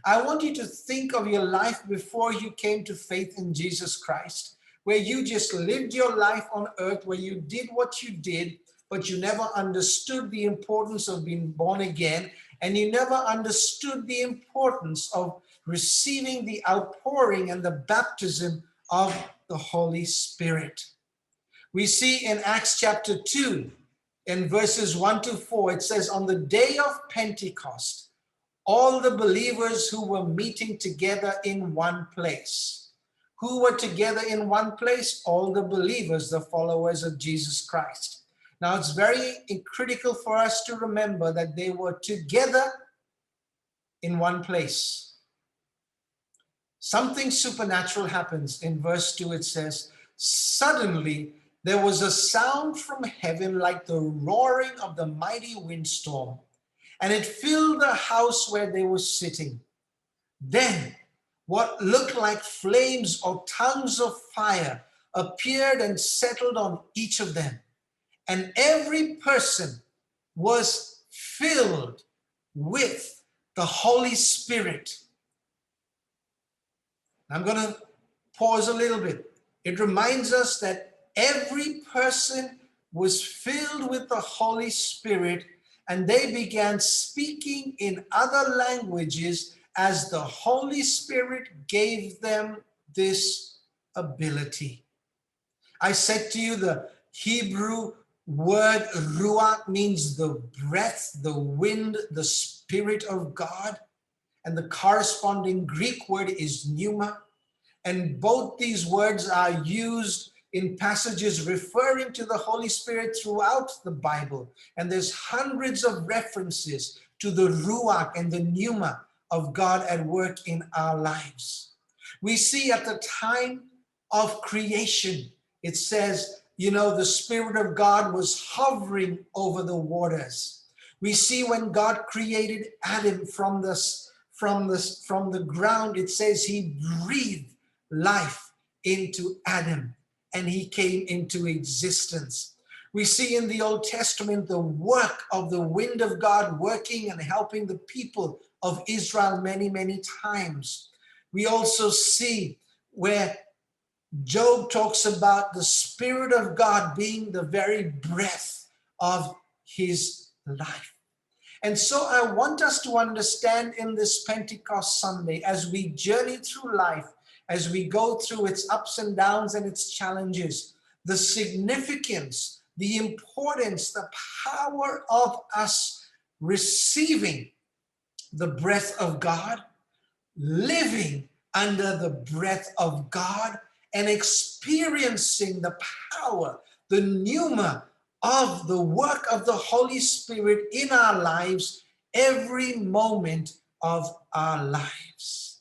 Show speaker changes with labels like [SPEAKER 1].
[SPEAKER 1] I want you to think of your life before you came to faith in Jesus Christ, where you just lived your life on earth, where you did what you did, but you never understood the importance of being born again, and you never understood the importance of receiving the outpouring and the baptism of the Holy Spirit. We see in Acts chapter 2, in verses 1 to 4, it says, on the day of Pentecost, all the believers who were meeting together in one place. Who were together in one place? All the believers, the followers of Jesus Christ. Now, it's very critical for us to remember that they were together in one place. Something supernatural happens. In verse 2, it says, suddenly there was a sound from heaven like the roaring of the mighty windstorm, and it filled the house where they were sitting. Then what looked like flames or tongues of fire appeared and settled on each of them. And every person was filled with the Holy Spirit. I'm going to pause a little bit. It reminds us that every person was filled with the Holy Spirit, and they began speaking in other languages as the Holy Spirit gave them this ability. I said to you, the Hebrew word ruach means the breath, the wind, the Spirit of God. And the corresponding Greek word is pneuma. And both these words are used in passages referring to the Holy Spirit throughout the Bible. And there's hundreds of references to the ruach and the pneuma of God at work in our lives. We see at the time of creation, it says, the Spirit of God was hovering over the waters. We see when God created Adam from the ground, it says he breathed life into Adam and he came into existence. We see in the Old Testament the work of the wind of God working and helping the people of Israel many, many times. We also see where Job talks about the Spirit of God being the very breath of his life. And so I want us to understand in this Pentecost Sunday, as we journey through life, as we go through its ups and downs and its challenges, the significance, the importance, the power of us receiving the breath of God, living under the breath of God, and experiencing the power, the pneuma of the work of the Holy Spirit in our lives every moment of our lives.